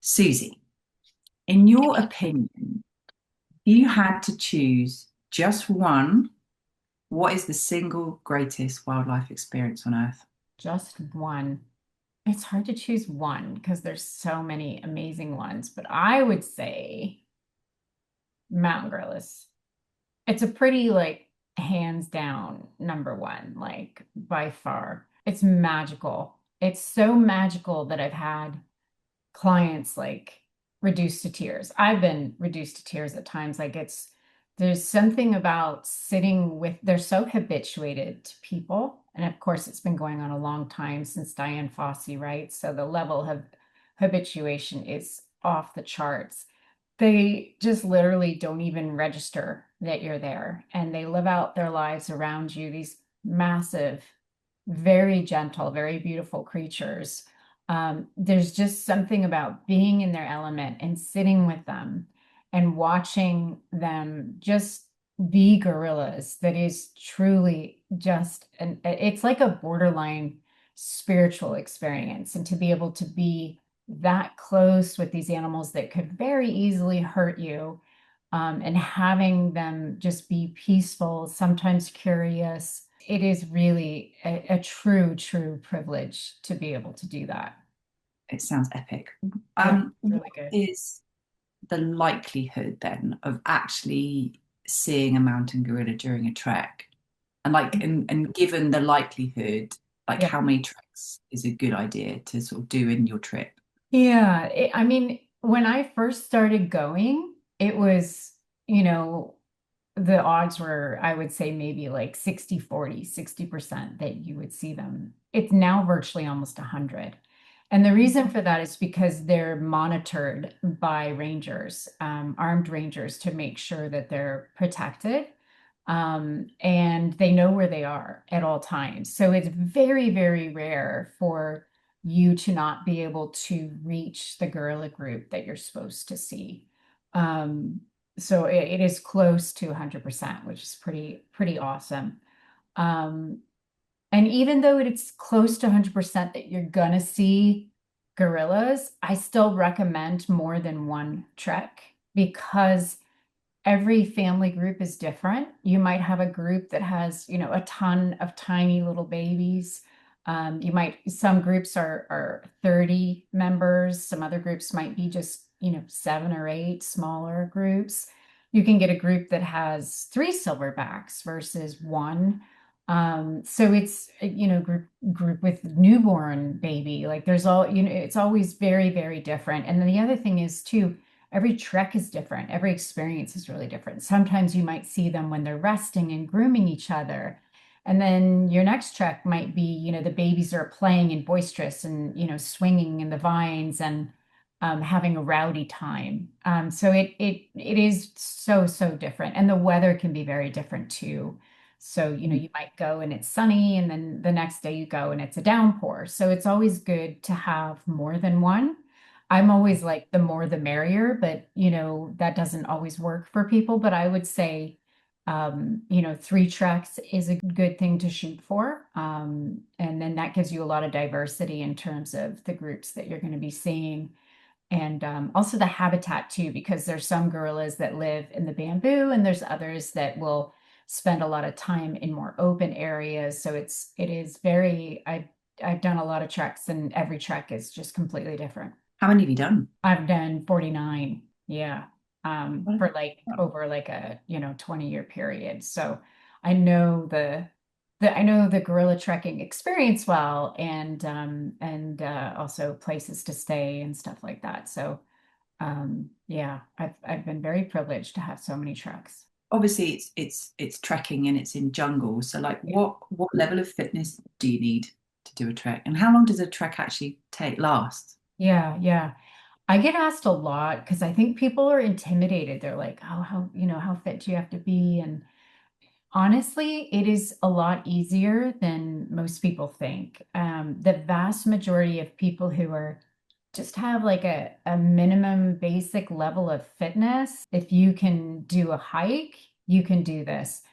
Susie, in your opinion, if you had to choose just one, what is the single greatest wildlife experience on Earth? Just one. It's hard to choose one because there's so many amazing ones, but I would say mountain gorillas. It's a pretty hands down number one, like by far. It's magical. It's so magical that I've had clients like reduced to tears. I've been reduced to tears at times. There's something about sitting with, they're so habituated to people. And of course, it's been going on a long time since Diane Fossey, right? So the level of habituation is off the charts. They just literally don't even register that you're there, and they live out their lives around you, these massive, very gentle, very beautiful creatures. There's just something about being in their element and sitting with them and watching them just be gorillas that is truly just it's like a borderline spiritual experience. And to be able to be that close with these animals that could very easily hurt you, and having them just be peaceful, sometimes curious, it is really a true, true privilege to be able to do that. It sounds epic. Yeah, it's What really good. is the likelihood then of actually seeing a mountain gorilla during a trek? And given the likelihood, like Yeah. how many treks is a good idea to sort of do in your trip? Yeah. I mean, when I first started going, it was, you know, the odds were, I would say maybe like 60-40, 60% that you would see them. It's now virtually almost 100. And the reason for that is because they're monitored by rangers, armed rangers, to make sure that they're protected. And they know where they are at all times. So it's very, very rare for you to not be able to reach the gorilla group that you're supposed to see. Um, so it is close to 100%, which is pretty awesome. Um, and even though it's close to 100% that you're gonna see gorillas, I still recommend more than one trek because every family group is different. You might have a group that has, a ton of tiny little babies. Some groups are 30 members. Some other groups might be just, 7 or 8 smaller groups. You can get a group that has 3 silverbacks versus one. So it's, group with newborn baby. Like there's all, it's always very, very different. And then the other thing is too, every trek is different. Every experience is really different. Sometimes you might see them when they're resting and grooming each other. And then your next trek might be, the babies are playing and boisterous and, swinging in the vines and having a rowdy time. So it is so, so different. And the weather can be very different too. So, you might go and it's sunny, and then the next day you go and it's a downpour. So it's always good to have more than one. I'm always like the more the merrier, but that doesn't always work for people. But I would say, 3 treks is a good thing to shoot for. And then that gives you a lot of diversity in terms of the groups that you're going to be seeing. And also the habitat too, because there's some gorillas that live in the bamboo and there's others that will spend a lot of time in more open areas. So it is very, I've done a lot of treks, and every trek is just completely different. How many have you done? I've done 49. Yeah. Well, For like over like a, 20-year period. So I know the gorilla trekking experience well, and also places to stay and stuff like that. So yeah, I've been very privileged to have so many treks. obviously it's trekking and it's in jungle. So like Yeah. what level of fitness do you need to do a trek? And how long does a trek actually take last? Yeah, yeah. I get asked a lot because I think people are intimidated. They're like, oh, how fit do you have to be? And honestly, it is a lot easier than most people think. The vast majority of people who are just have like a minimum basic level of fitness, if you can do a hike, you can do this.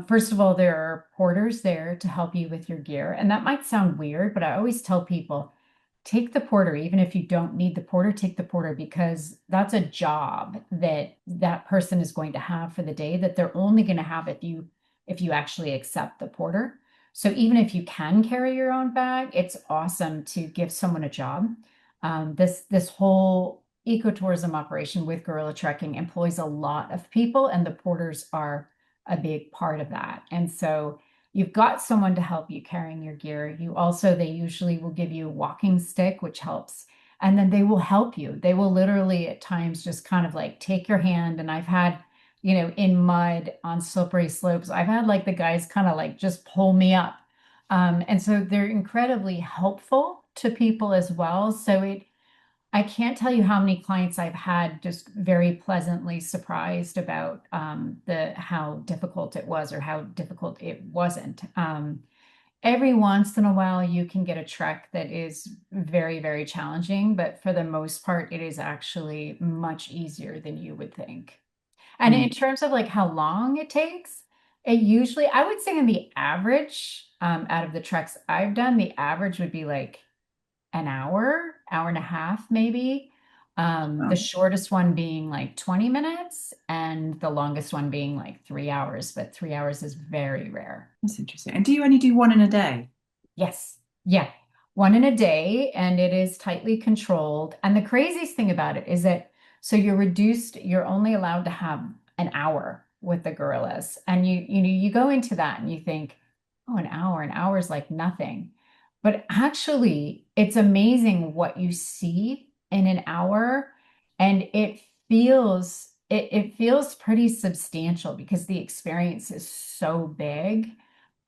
First of all, there are porters there to help you with your gear. And that might sound weird, but I always tell people take the porter, even if you don't need the porter, take the porter because that's a job that that person is going to have for the day that they're only going to have if you actually accept the porter. So even if you can carry your own bag, it's awesome to give someone a job. This whole ecotourism operation with gorilla trekking employs a lot of people, and the porters are a big part of that. And so you've got someone to help you carrying your gear. You also, they usually will give you a walking stick, which helps. And then they will help you. They will literally at times just kind of like take your hand. And I've had, in mud on slippery slopes, I've had like the guys kind of like just pull me up. And so they're incredibly helpful to people as well. I can't tell you how many clients I've had just very pleasantly surprised about the how difficult it was or how difficult it wasn't. Every once in a while, you can get a trek that is very, very challenging, but for the most part, it is actually much easier than you would think. And in Mm. terms of like how long it takes, it usually, I would say, in the average, out of the treks I've done, the average would be like an hour and a half, maybe. The Oh, shortest one being like 20 minutes and the longest one being like 3 hours, but 3 hours is very rare. that's interesting. And do you only do one in a day? Yes. Yeah. One in a day, and it is tightly controlled. And the craziest thing about it is that so you're only allowed to have an hour with the gorillas. And you go into that and you think, oh, an hour is like nothing. But actually, it's amazing what you see in an hour, and it feels pretty substantial because the experience is so big.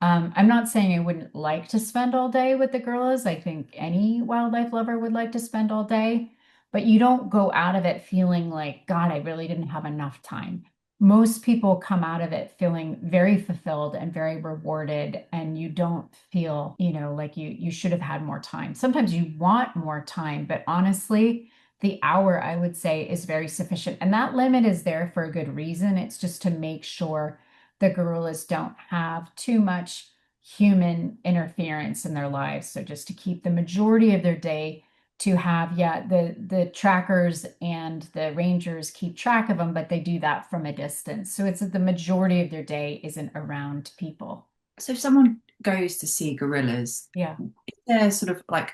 I'm not saying I wouldn't like to spend all day with the gorillas. I think any wildlife lover would like to spend all day, but you don't go out of it feeling like, God, I really didn't have enough time. Most people come out of it feeling very fulfilled and very rewarded, and you don't feel, like you should have had more time. Sometimes you want more time, but honestly, the hour I would say is very sufficient. And that limit is there for a good reason. It's just to make sure the gorillas don't have too much human interference in their lives. So just to keep the majority of their day to have, yeah, the trackers and the rangers keep track of them, but they do that from a distance. So it's that the majority of their day isn't around people. So if someone goes to see gorillas, Yeah. is there sort of like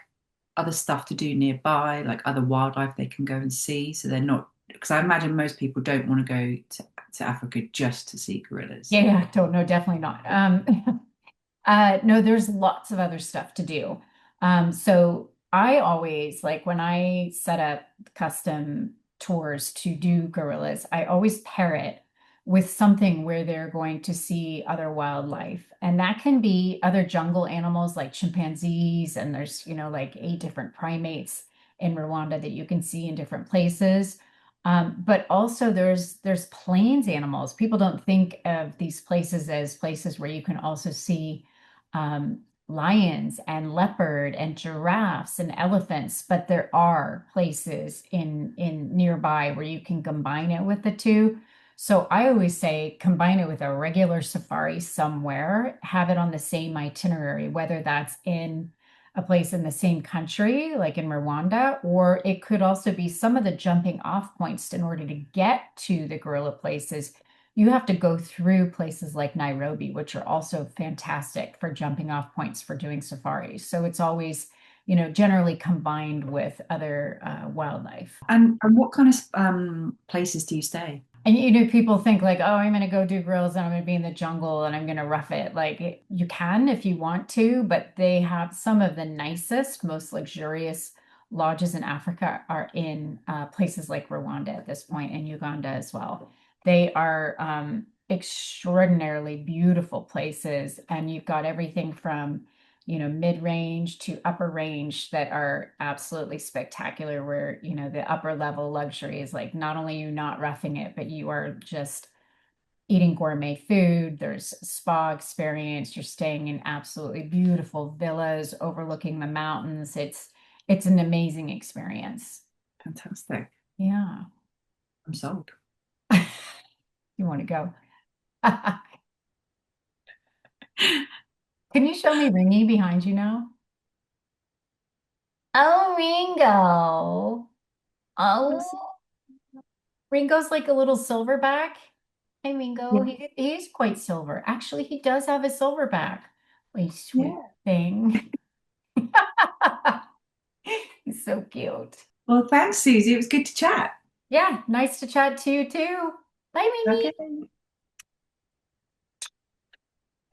other stuff to do nearby, like other wildlife they can go and see? So they're not, because I imagine most people don't want to go to Africa just to see gorillas. Yeah, yeah, don't know, definitely not. No, there's lots of other stuff to do. So I always like when I set up custom tours to do gorillas, I always pair it with something where they're going to see other wildlife. And that can be other jungle animals like chimpanzees, and there's, like 8 different primates in Rwanda that you can see in different places. But also there's plains animals. People don't think of these places as places where you can also see lions and leopard and giraffes and elephants, but there are places in nearby where you can combine it with the two. So I always say combine it with a regular safari somewhere, have it on the same itinerary, whether that's in a place in the same country, like in Rwanda, or it could also be some of the jumping off points in order to get to the gorilla places. You have to go through places like Nairobi, which are also fantastic for jumping off points for doing safaris. So it's always, generally combined with other wildlife. And what kind of places do you stay? And people think like, oh, I'm gonna go do grills and I'm gonna be in the jungle and I'm gonna rough it. Like you can if you want to, but they have some of the nicest, most luxurious lodges in Africa are in places like Rwanda at this point and Uganda as well. They are extraordinarily beautiful places, and you've got everything from mid-range to upper range that are absolutely spectacular, where, the upper level luxury is like not only you not roughing it, but you are just eating gourmet food. There's spa experience. You're staying in absolutely beautiful villas overlooking the mountains. It's an amazing experience. Fantastic. Yeah. I'm sold. You want to go? Can you show me Ringy behind you now? Oh, Ringo. Oh, Ringo's like a little silverback. Hey, Ringo. Yeah, He's quite silver. Actually, he does have a silverback. Wait, sweet yeah. thing. He's so cute. Well, thanks, Susie. It was good to chat. Yeah, nice to chat to you too. Bye, Okay. Minnie.